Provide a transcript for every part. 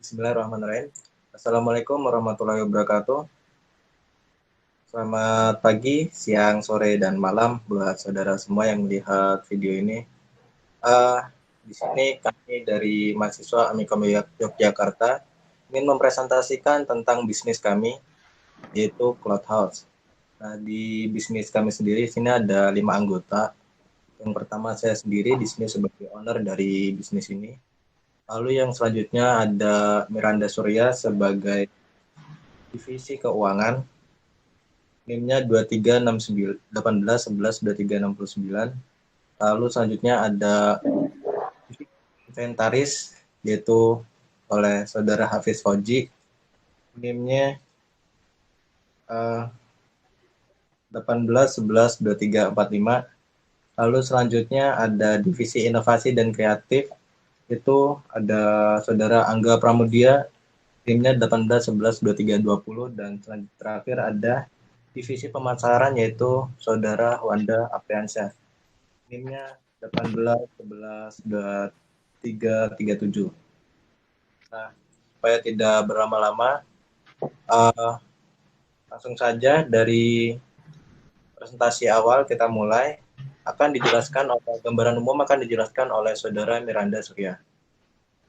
Bismillahirrahmanirrahim. Assalamualaikum warahmatullahi wabarakatuh. Selamat pagi, siang, sore, dan malam buat saudara semua yang melihat video ini. Di sini kami dari mahasiswa Amikom Yogyakarta ingin mempresentasikan tentang bisnis kami, yaitu Cloud House. Nah, di bisnis kami sendiri sini ada 5 anggota. Yang pertama saya sendiri di sini sebagai owner dari bisnis ini. Lalu yang selanjutnya ada Miranda Surya sebagai divisi keuangan. NIM-nya 2369 Lalu selanjutnya ada inventaris yaitu oleh saudara Hafiz Fauji. NIM-nya 18112345. Lalu selanjutnya ada divisi inovasi dan kreatif, itu ada saudara Angga Pramudia, NIM-nya 18112320. Dan terakhir ada divisi pemasaran yaitu saudara Wanda Apriansyah, NIM-nya 18112337. Nah, supaya tidak berlama-lama, langsung saja dari presentasi awal kita mulai. Akan dijelaskan oleh gambaran umum akan dijelaskan oleh saudara Miranda Surya.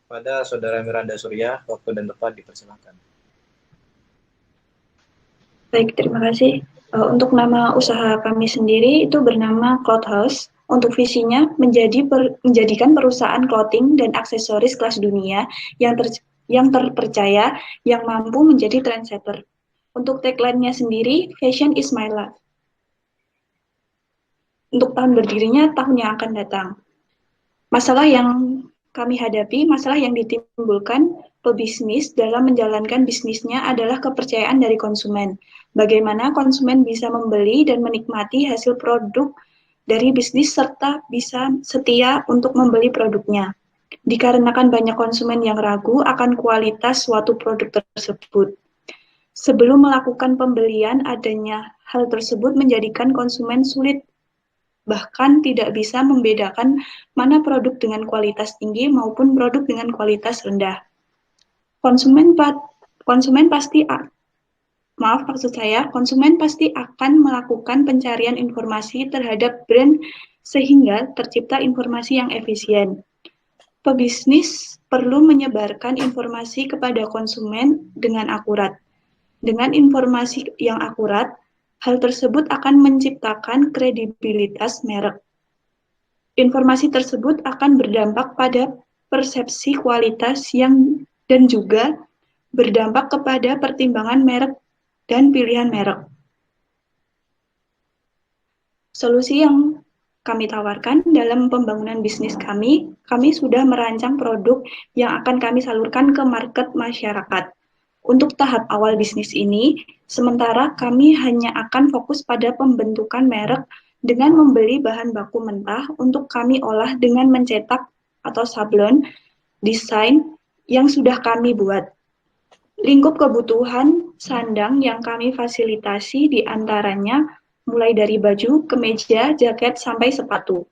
Pada saudara Miranda Surya, waktu dan tempat dipersilakan. Baik, terima kasih. Untuk nama usaha kami sendiri itu bernama Cloud House. Untuk visinya menjadikan perusahaan clothing dan aksesoris kelas dunia yang terpercaya, yang mampu menjadi trendsetter. Untuk tagline-nya sendiri, Fashion is my life. Untuk tahun berdirinya, tahun yang akan datang. Masalah yang kami hadapi, masalah yang ditimbulkan pebisnis dalam menjalankan bisnisnya adalah kepercayaan dari konsumen. Bagaimana konsumen bisa membeli dan menikmati hasil produk dari bisnis serta bisa setia untuk membeli produknya. Dikarenakan banyak konsumen yang ragu akan kualitas suatu produk tersebut. Sebelum melakukan pembelian, adanya hal tersebut menjadikan konsumen sulit, bahkan tidak bisa membedakan mana produk dengan kualitas tinggi maupun produk dengan kualitas rendah. Konsumen pasti akan melakukan pencarian informasi terhadap brand sehingga tercipta informasi yang efisien. Pebisnis perlu menyebarkan informasi kepada konsumen dengan akurat. Dengan informasi yang akurat, hal tersebut akan menciptakan kredibilitas merek. Informasi tersebut akan berdampak pada persepsi kualitas dan juga berdampak kepada pertimbangan merek dan pilihan merek. Solusi yang kami tawarkan dalam pembangunan bisnis kami sudah merancang produk yang akan kami salurkan ke market masyarakat. Untuk tahap awal bisnis ini, sementara kami hanya akan fokus pada pembentukan merek dengan membeli bahan baku mentah untuk kami olah dengan mencetak atau sablon desain yang sudah kami buat. Lingkup kebutuhan sandang yang kami fasilitasi diantaranya mulai dari baju, kemeja, jaket, sampai sepatu.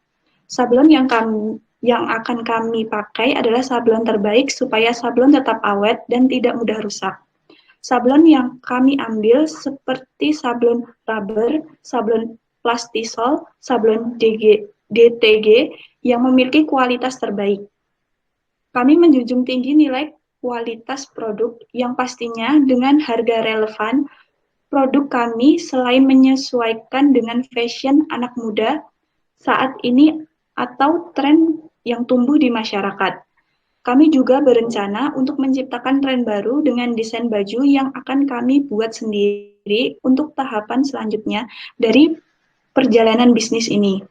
Sablon yang akan kami pakai adalah sablon terbaik supaya sablon tetap awet dan tidak mudah rusak. Sablon yang kami ambil seperti sablon rubber, sablon plastisol, sablon DTG yang memiliki kualitas terbaik. Kami menjunjung tinggi nilai kualitas produk yang pastinya dengan harga relevan. Produk kami selain menyesuaikan dengan fashion anak muda saat ini atau tren yang tumbuh di masyarakat. Kami juga berencana untuk menciptakan tren baru dengan desain baju yang akan kami buat sendiri untuk tahapan selanjutnya dari perjalanan bisnis ini.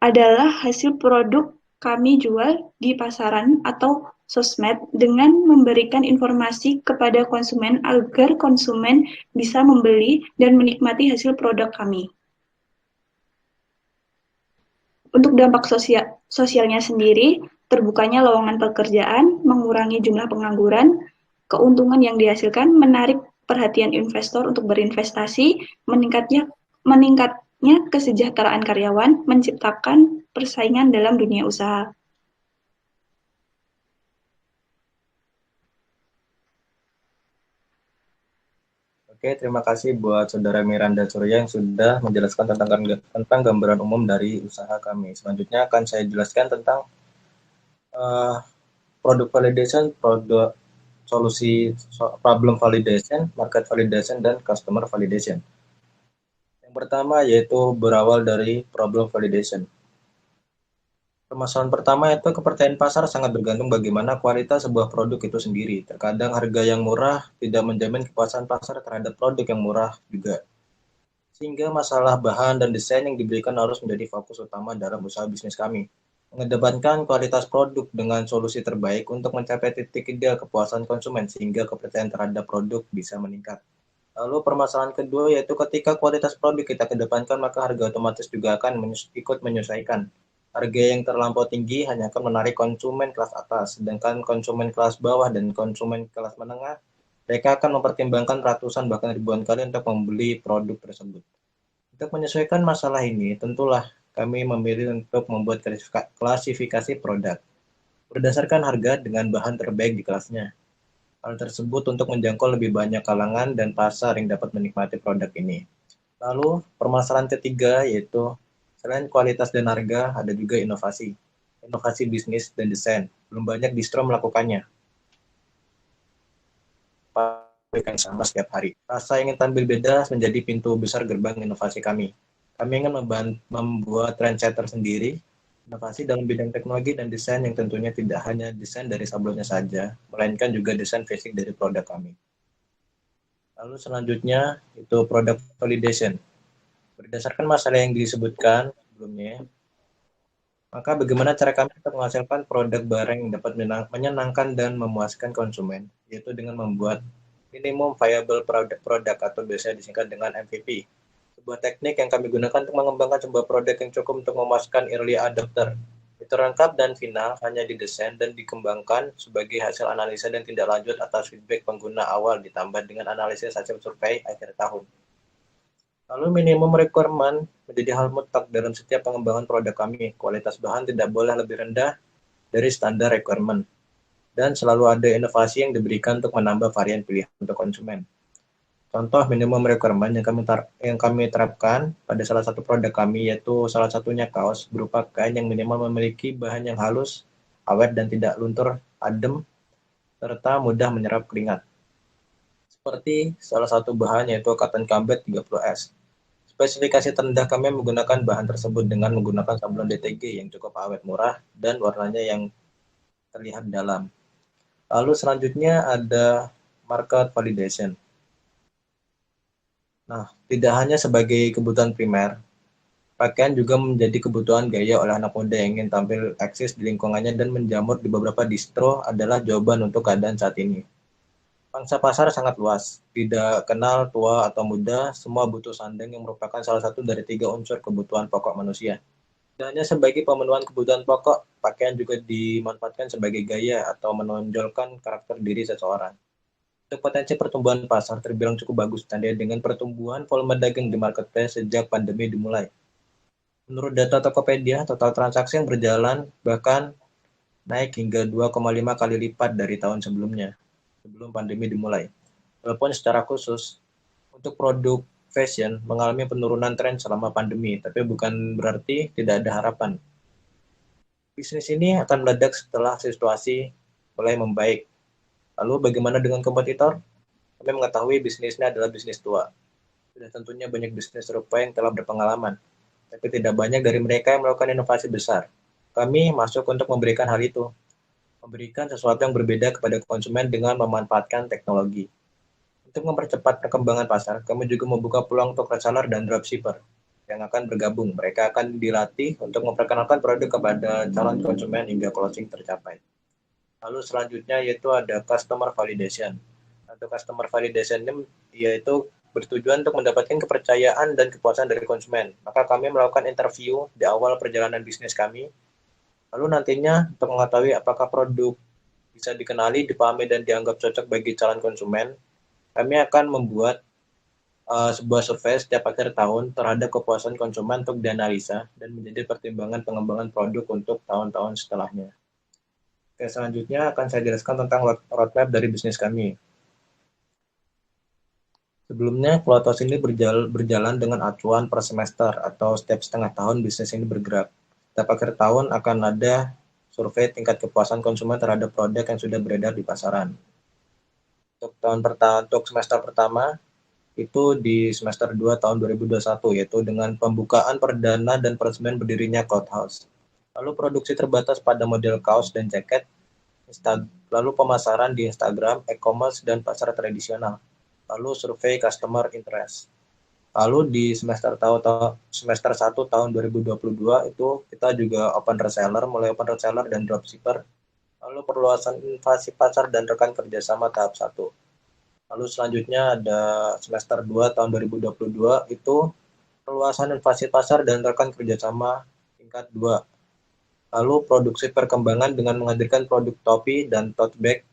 Adalah hasil produk kami jual di pasaran atau sosmed dengan memberikan informasi kepada konsumen agar konsumen bisa membeli dan menikmati hasil produk kami. Untuk dampak sosialnya sendiri, terbukanya lowongan pekerjaan, mengurangi jumlah pengangguran, keuntungan yang dihasilkan, menarik perhatian investor untuk berinvestasi, meningkatnya kesejahteraan karyawan, menciptakan persaingan dalam dunia usaha. Oke, terima kasih buat Saudara Miranda Surya yang sudah menjelaskan tentang gambaran umum dari usaha kami. Selanjutnya akan saya jelaskan tentang uh, produk validation, produk solusi problem validation, market validation, dan customer validation. Yang pertama yaitu berawal dari problem validation. Permasalahan pertama itu kepercayaan pasar sangat bergantung bagaimana kualitas sebuah produk itu sendiri. Terkadang harga yang murah tidak menjamin kepuasan pasar terhadap produk yang murah juga. Sehingga masalah bahan dan desain yang diberikan harus menjadi fokus utama dalam usaha bisnis kami. Mengedepankan kualitas produk dengan solusi terbaik untuk mencapai titik ideal kepuasan konsumen sehingga kepercayaan terhadap produk bisa meningkat. Lalu permasalahan kedua yaitu ketika kualitas produk kita kedepankan maka harga otomatis juga akan ikut menyesuaikan. Harga yang terlampau tinggi hanya akan menarik konsumen kelas atas, sedangkan konsumen kelas bawah dan konsumen kelas menengah mereka akan mempertimbangkan ratusan bahkan ribuan kali untuk membeli produk tersebut. Untuk menyesuaikan masalah ini, tentulah kami memilih untuk membuat klasifikasi produk berdasarkan harga dengan bahan terbaik di kelasnya. Hal tersebut untuk menjangkau lebih banyak kalangan dan pasar yang dapat menikmati produk ini. Lalu, permasalahan ketiga yaitu selain kualitas dan harga, ada juga inovasi. Inovasi bisnis dan desain. Belum banyak distro melakukannya. Yang sama setiap hari. Rasa ingin tampil beda menjadi pintu besar gerbang inovasi kami. Kami ingin membuat trendsetter sendiri, inovasi dalam bidang teknologi dan desain yang tentunya tidak hanya desain dari sablonnya saja, melainkan juga desain fisik dari produk kami. Lalu selanjutnya itu product validation. Berdasarkan masalah yang disebutkan sebelumnya, maka bagaimana cara kami untuk menghasilkan produk barang yang dapat menyenangkan dan memuaskan konsumen, yaitu dengan membuat minimum viable product atau biasa disingkat dengan MVP. Sebuah teknik yang kami gunakan untuk mengembangkan sebuah produk yang cukup untuk memuaskan early adopter. Itu lengkap dan final hanya didesain dan dikembangkan sebagai hasil analisa dan tindak lanjut atas feedback pengguna awal ditambah dengan analisis hasil survei akhir tahun. Lalu minimum requirement menjadi hal mutlak dalam setiap pengembangan produk kami. Kualitas bahan tidak boleh lebih rendah dari standar requirement. Dan selalu ada inovasi yang diberikan untuk menambah varian pilihan untuk konsumen. Contoh minimum requirement yang kami terapkan pada salah satu produk kami yaitu salah satunya kaos berupa kain yang minimal memiliki bahan yang halus, awet dan tidak luntur, adem, serta mudah menyerap keringat. Seperti salah satu bahan yaitu cotton combat 30S. Spesifikasi terendah kami menggunakan bahan tersebut dengan menggunakan sablon DTG yang cukup awet murah dan warnanya yang terlihat dalam. Lalu selanjutnya ada market validation. Nah, tidak hanya sebagai kebutuhan primer, pakaian juga menjadi kebutuhan gaya oleh anak muda yang ingin tampil eksis di lingkungannya dan menjamur di beberapa distro adalah jawaban untuk keadaan saat ini. Pangsa pasar sangat luas, tidak kenal tua atau muda, semua butuh sandang yang merupakan salah satu dari 3 unsur kebutuhan pokok manusia. Tidak hanya sebagai pemenuhan kebutuhan pokok, pakaian juga dimanfaatkan sebagai gaya atau menonjolkan karakter diri seseorang. Untuk potensi pertumbuhan pasar terbilang cukup bagus tanda dengan pertumbuhan volume dagang di marketplace sejak pandemi dimulai. Menurut data Tokopedia, total transaksi yang berjalan bahkan naik hingga 2,5 kali lipat dari tahun sebelumnya, sebelum pandemi dimulai. Walaupun secara khusus, untuk produk fashion mengalami penurunan tren selama pandemi, tapi bukan berarti tidak ada harapan. Bisnis ini akan meledak setelah situasi mulai membaik. Lalu bagaimana dengan kompetitor? Kami mengetahui bisnisnya adalah bisnis tua. Sudah tentunya banyak bisnis serupa yang telah berpengalaman, tapi tidak banyak dari mereka yang melakukan inovasi besar. Kami masuk untuk memberikan hal itu, memberikan sesuatu yang berbeda kepada konsumen dengan memanfaatkan teknologi. Untuk mempercepat perkembangan pasar, kami juga membuka peluang untuk reseller dan dropshipper yang akan bergabung. Mereka akan dilatih untuk memperkenalkan produk kepada calon konsumen hingga closing tercapai. Lalu selanjutnya yaitu ada customer validation. Atau customer validation yaitu bertujuan untuk mendapatkan kepercayaan dan kepuasan dari konsumen. Maka kami melakukan interview di awal perjalanan bisnis kami. Lalu nantinya untuk mengetahui apakah produk bisa dikenali, dipahami, dan dianggap cocok bagi calon konsumen, kami akan membuat sebuah survei setiap akhir tahun terhadap kepuasan konsumen untuk dianalisa dan menjadi pertimbangan pengembangan produk untuk tahun-tahun setelahnya. Oke, selanjutnya akan saya jelaskan tentang roadmap dari bisnis kami. Sebelumnya, Cloudhouse ini berjalan dengan acuan per semester atau setiap setengah tahun bisnis ini bergerak. Setiap akhir tahun akan ada survei tingkat kepuasan konsumen terhadap produk yang sudah beredar di pasaran. Untuk semester pertama, itu di semester 2 tahun 2021, yaitu dengan pembukaan perdana dan peresmian berdirinya Cloudhouse. Lalu produksi terbatas pada model kaos dan jaket, lalu pemasaran di Instagram, e-commerce, dan pasar tradisional. Lalu survei customer interest. Lalu di semester 1 tahun 2022 itu kita juga open reseller, mulai open reseller dan dropshipper. Lalu perluasan invasi pasar dan rekan kerjasama tahap 1. Lalu selanjutnya ada semester 2 tahun 2022 itu perluasan invasi pasar dan rekan kerjasama tingkat 2. Lalu produksi perkembangan dengan menghadirkan produk topi dan tote bag.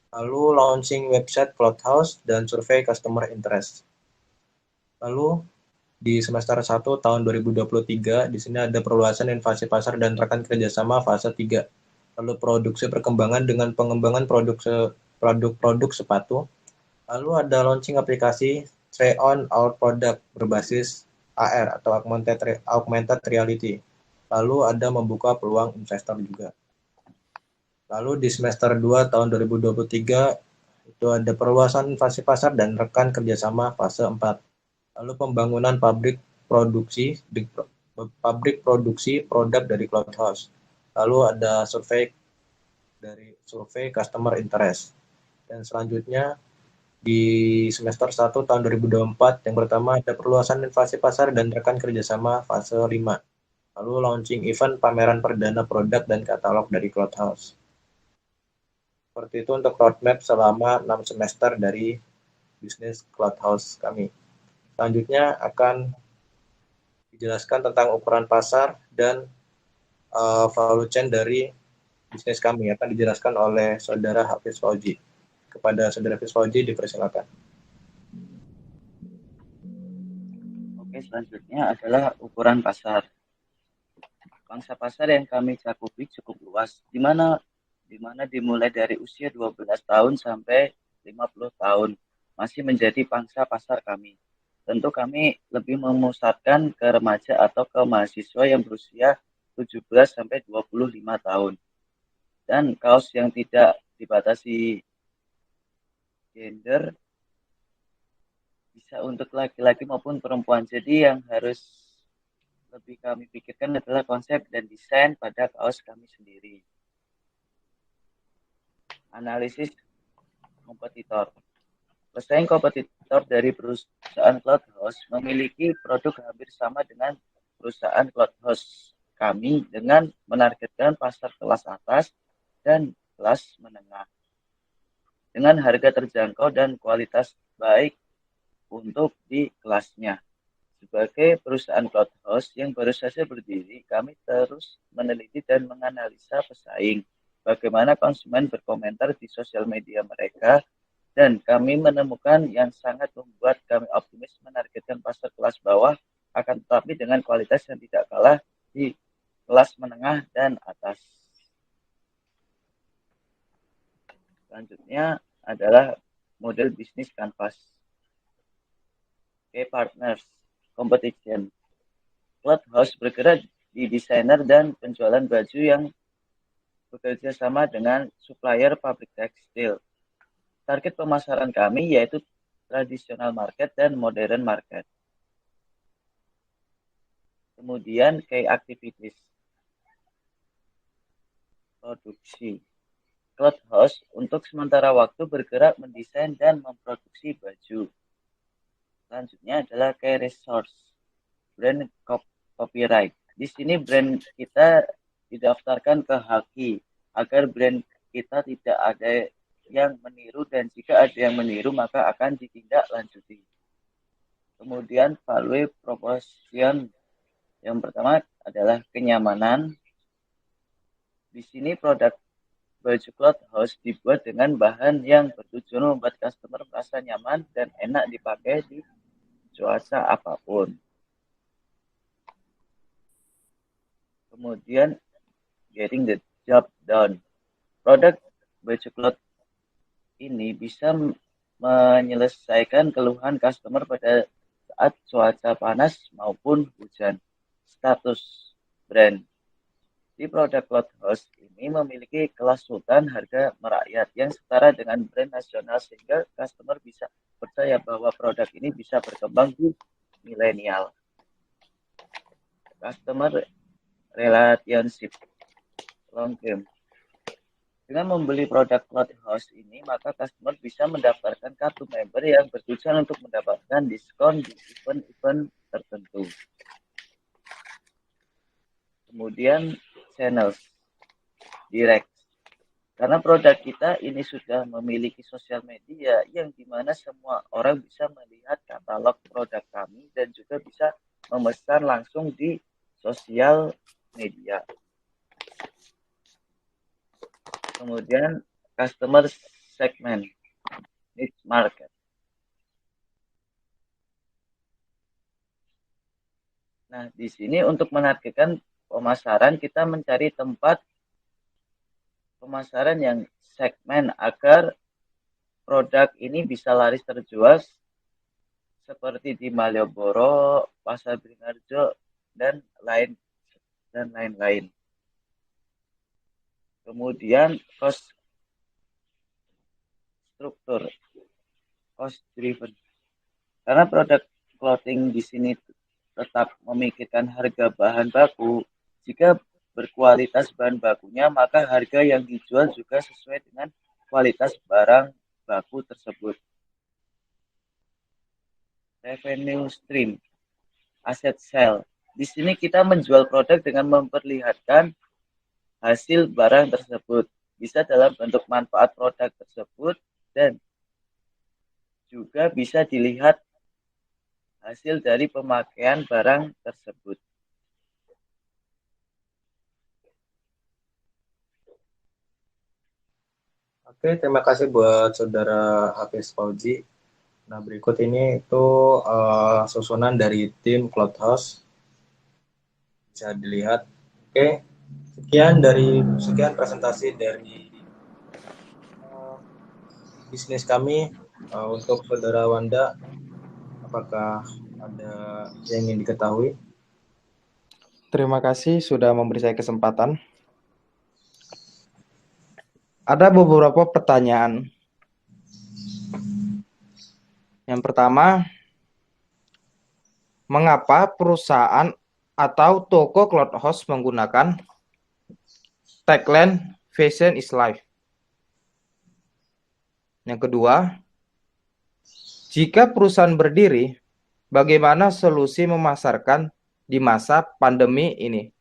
Lalu launching website Cloudhouse dan survei customer interest. Lalu di semester 1 tahun 2023 di sini ada perluasan invasi pasar dan rekan kerjasama fase 3. Lalu produksi perkembangan dengan pengembangan produk sepatu. Lalu ada launching aplikasi Try on our product berbasis AR atau augmented reality. Lalu ada membuka peluang investor juga. Lalu di semester 2 tahun 2023 itu ada perluasan invasi pasar dan rekan kerjasama fase 4. Lalu pembangunan pabrik produksi produk dari Cloudhouse. Lalu ada survei customer interest. Dan selanjutnya di semester 1 tahun 2024 yang pertama ada perluasan invasi pasar dan rekan kerjasama fase 5. Lalu launching event pameran perdana produk dan katalog dari Cloudhouse. Seperti itu untuk roadmap selama 6 semester dari bisnis Cloudhouse kami. Selanjutnya akan dijelaskan tentang ukuran pasar dan value chain dari bisnis kami. Akan dijelaskan oleh Saudara Hafiz Fauzi. Kepada Saudara Hafiz Fauzi dipersilakan. Oke, selanjutnya adalah ukuran pasar. Pangsa pasar yang kami cakupi cukup luas, di mana dimulai dari usia 12 tahun sampai 50 tahun masih menjadi pangsa pasar kami. Tentu kami lebih memusatkan ke remaja atau ke mahasiswa yang berusia 17 sampai 25 tahun. Dan kaos yang tidak dibatasi gender bisa untuk laki-laki maupun perempuan. Jadi yang harus lebih kami pikirkan adalah konsep dan desain pada kaos kami sendiri. Analisis kompetitor. Pesaing kompetitor dari perusahaan Cloudhouse memiliki produk hampir sama dengan perusahaan Cloudhouse kami dengan menargetkan pasar kelas atas dan kelas menengah dengan harga terjangkau dan kualitas baik untuk di kelasnya. Sebagai perusahaan Cloudhouse yang baru saja berdiri, kami terus meneliti dan menganalisa pesaing, bagaimana konsumen berkomentar di sosial media mereka, dan kami menemukan yang sangat membuat kami optimis menargetkan pasar kelas bawah, akan tetapi dengan kualitas yang tidak kalah di kelas menengah dan atas. Selanjutnya adalah model bisnis kanvas. Key partners competition. Cloudhouse bergerak di desainer dan penjualan baju yang bekerja sama dengan supplier pabrik tekstil. Target pemasaran kami yaitu tradisional market dan modern market. Kemudian key activities. Produksi. Cloudhouse untuk sementara waktu bergerak mendesain dan memproduksi baju. Selanjutnya adalah key resource. Brand copyright. Di sini brand kita didaftarkan ke Haki agar brand kita tidak ada yang meniru, dan jika ada yang meniru maka akan ditindaklanjuti. Kemudian value proposition. Yang pertama adalah kenyamanan. Di sini produk baju Cloudhouse dibuat dengan bahan yang bertujuan membuat customer merasa nyaman dan enak dipakai di cuaca apapun. Kemudian getting the job done. Produk baju Cloud ini bisa menyelesaikan keluhan customer pada saat cuaca panas maupun hujan. Status brand. Di produk Cloudhouse ini memiliki kelas sultan harga merakyat yang setara dengan brand nasional sehingga customer bisa percaya bahwa produk ini bisa berkembang di milenial. Customer relationship long term. Dengan membeli produk Cloudhouse ini, maka customer bisa mendaftarkan kartu member yang bertujuan untuk mendapatkan diskon di event-event tertentu. Kemudian channels direct. Karena produk kita ini sudah memiliki sosial media yang dimana semua orang bisa melihat katalog produk kami dan juga bisa memesan langsung di sosial media. Kemudian customer segment, niche market. Nah, di sini untuk menargetkan pemasaran kita mencari tempat pemasaran yang segmen agar produk ini bisa laris terjual seperti di Malioboro, Pasar Beringharjo dan lain-lain. Kemudian cost struktur, cost driven. Karena produk clothing di sini tetap memikirkan harga bahan baku, jika berkualitas bahan bakunya, maka harga yang dijual juga sesuai dengan kualitas barang baku tersebut. Revenue stream, asset sale. Di sini kita menjual produk dengan memperlihatkan hasil barang tersebut. Bisa dalam bentuk manfaat produk tersebut dan juga bisa dilihat hasil dari pemakaian barang tersebut. Oke, terima kasih buat Saudara Hafiz Fauzi. Nah, berikut ini itu susunan dari tim Cloudhouse. Bisa dilihat. Oke, sekian presentasi dari bisnis kami. Untuk Saudara Wanda, apakah ada yang ingin diketahui? Terima kasih sudah memberi saya kesempatan. Ada beberapa pertanyaan. Yang pertama, mengapa perusahaan atau toko Cloudhouse menggunakan tagline "Fashion is Life"? Yang kedua, jika perusahaan berdiri, bagaimana solusi memasarkan di masa pandemi ini?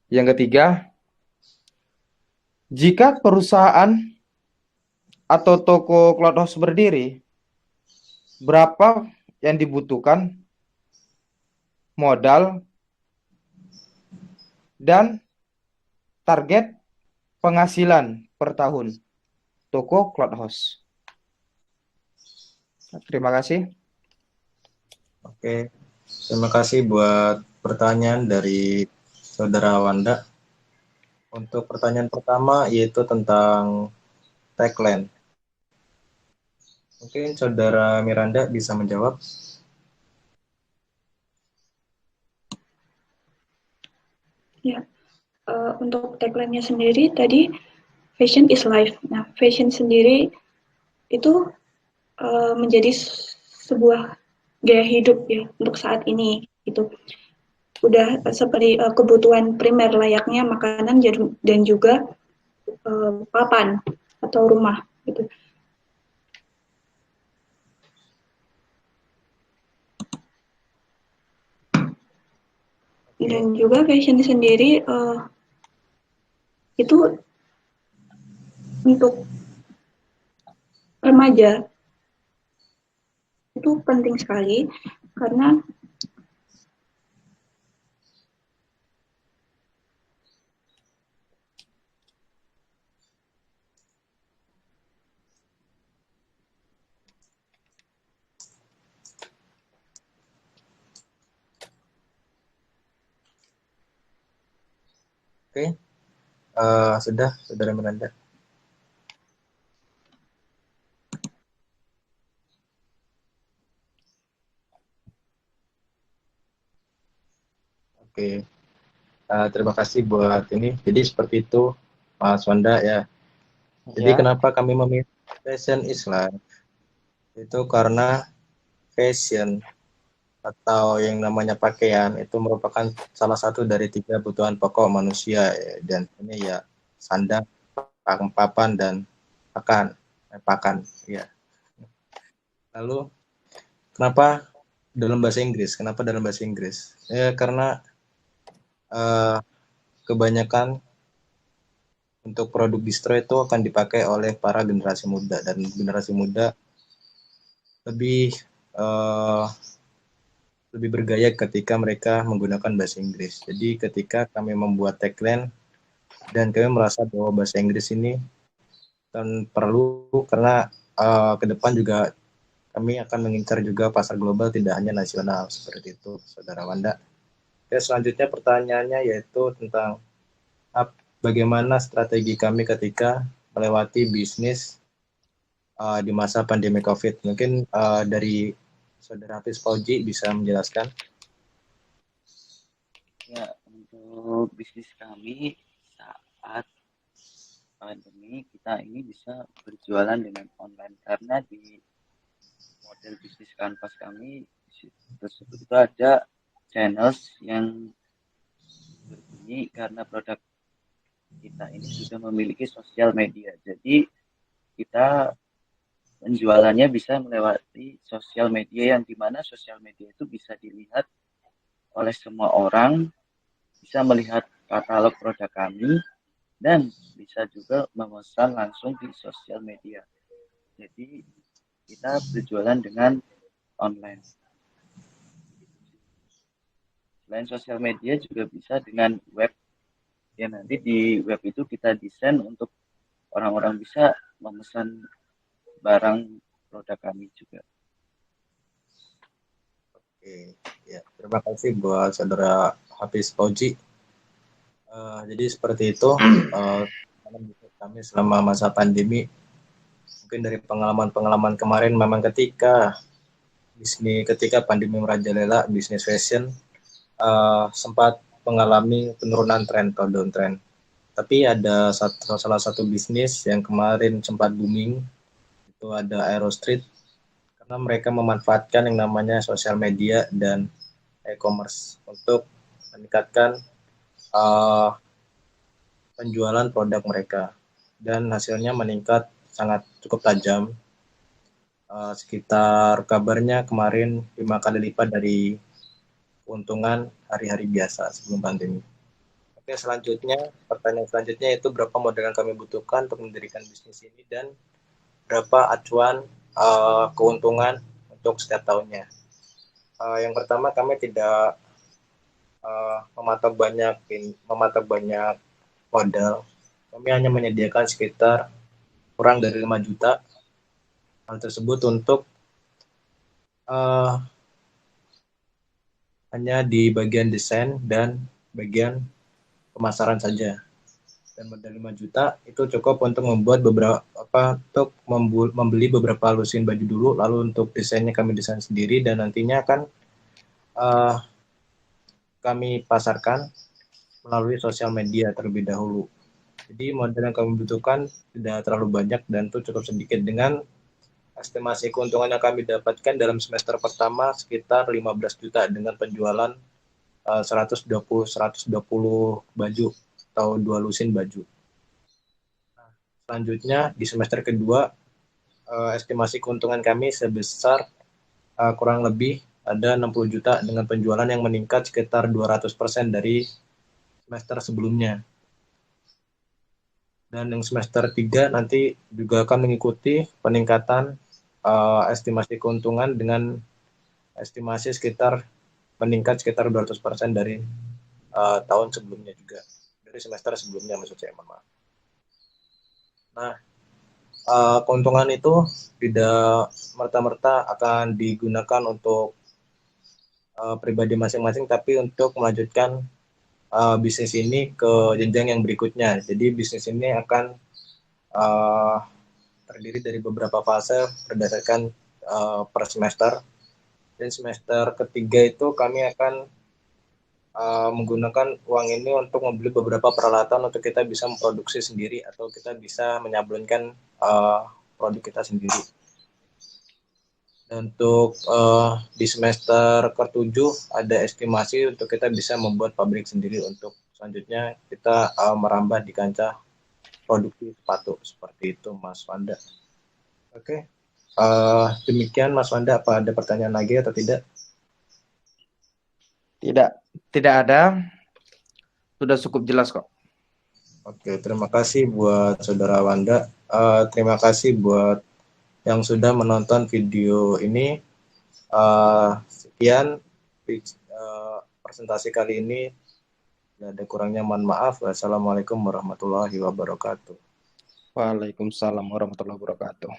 Yang ketiga, jika perusahaan atau toko Cloudhouse berdiri, berapa yang dibutuhkan modal dan target penghasilan per tahun toko Cloudhouse? Terima kasih. Oke, terima kasih buat pertanyaan dari Saudara Wanda. Untuk pertanyaan pertama yaitu tentang tagline. Mungkin Saudara Miranda bisa menjawab. Ya, untuk tagline-nya sendiri tadi fashion is life. Nah, fashion sendiri itu menjadi sebuah gaya hidup ya untuk saat ini itu udah seperti kebutuhan primer layaknya makanan dan juga papan atau rumah gitu. Dan juga fashion sendiri itu untuk remaja itu penting sekali karena Oke, sudah Saudara Miranda. Oke. Terima kasih buat ini. Jadi seperti itu, Mas Wanda ya. Jadi Ya, kenapa kami memilih fashion is life? Itu karena fashion atau yang namanya pakaian itu merupakan salah satu dari 3 kebutuhan pokok manusia ya. Dan ini ya sandang, papan dan pakan. Ya. Lalu kenapa dalam bahasa Inggris? Kenapa dalam bahasa Inggris? Ya karena kebanyakan untuk produk distro itu akan dipakai oleh para generasi muda, dan generasi muda lebih uh, lebih bergaya ketika mereka menggunakan bahasa Inggris. Jadi ketika kami membuat tagline dan kami merasa bahwa bahasa Inggris ini kan perlu karena ke depan juga kami akan mengincar juga pasar global, tidak hanya nasional, seperti itu, Saudara Wanda. Oke, selanjutnya pertanyaannya yaitu tentang bagaimana strategi kami ketika melewati bisnis di masa pandemi COVID. Mungkin dari Saudara Hafiz Fauji bisa menjelaskan. Ya, untuk bisnis kami saat pandemi kita ini bisa berjualan dengan online karena di model bisnis kanvas kami tersebut itu ada channels yang berbunyi karena produk kita ini sudah memiliki sosial media. Jadi kita penjualannya bisa melewati sosial media, yang dimana sosial media itu bisa dilihat oleh semua orang, bisa melihat katalog produk kami, dan bisa juga memesan langsung di sosial media. Jadi kita berjualan dengan online. Selain sosial media juga bisa dengan web. Ya, nanti di web itu kita desain untuk orang-orang bisa memesan barang produk kami juga. Oke, ya, terima kasih buat Saudara Hafiz Fauji. Jadi seperti itu kami selama masa pandemi. Mungkin dari pengalaman kemarin, memang ketika pandemi merajalela, bisnis fashion sempat mengalami penurunan tren atau downtrend. Tapi ada salah satu bisnis yang kemarin sempat booming, itu ada Aerostreet, karena mereka memanfaatkan yang namanya sosial media dan e-commerce untuk meningkatkan penjualan produk mereka, dan hasilnya meningkat sangat cukup tajam, sekitar kabarnya kemarin 5 kali lipat dari keuntungan hari-hari biasa sebelum pandemi. Oke, pertanyaan selanjutnya itu berapa modal yang kami butuhkan untuk mendirikan bisnis ini dan berapa acuan keuntungan untuk setiap tahunnya. Yang pertama, kami tidak mematok banyak modal. Kami hanya menyediakan sekitar kurang dari 5 juta. Hal tersebut untuk hanya di bagian desain dan bagian pemasaran saja. Dan modal 5 juta itu cukup untuk membuat membeli beberapa lusin baju dulu, lalu untuk desainnya kami desain sendiri, dan nantinya akan kami pasarkan melalui sosial media terlebih dahulu. Jadi modal yang kami butuhkan tidak terlalu banyak dan itu cukup sedikit. Dengan estimasi keuntungan yang kami dapatkan dalam semester pertama sekitar 15 juta dengan penjualan 120 baju atau 2 lusin baju. Nah, selanjutnya di semester kedua estimasi keuntungan kami sebesar kurang lebih ada 60 juta dengan penjualan yang meningkat sekitar 200% dari semester sebelumnya. Dan yang semester 3 nanti juga akan mengikuti peningkatan estimasi keuntungan dengan estimasi meningkat sekitar 200% dari tahun sebelumnya juga. Dari semester sebelumnya maksud saya, mohon maaf. Nah, keuntungan itu tidak merta-merta akan digunakan untuk pribadi masing-masing, tapi untuk melanjutkan bisnis ini ke jenjang yang berikutnya. Jadi bisnis ini akan terdiri dari beberapa fase berdasarkan per semester. Dan semester ketiga itu kami akan menggunakan uang ini untuk membeli beberapa peralatan untuk kita bisa memproduksi sendiri atau kita bisa menyablonkan produk kita sendiri. Dan untuk di semester ke-7 ada estimasi untuk kita bisa membuat pabrik sendiri untuk selanjutnya kita merambah di kancah produksi sepatu seperti itu, Mas Wanda. Oke. Demikian Mas Wanda, apa ada pertanyaan lagi atau tidak? Tidak ada. Sudah cukup jelas kok. Oke, terima kasih buat Saudara Wanda. Terima kasih buat yang sudah menonton video ini. Sekian presentasi kali ini. Ada kurangnya mohon maaf. Wassalamualaikum warahmatullahi wabarakatuh. Waalaikumsalam warahmatullahi wabarakatuh.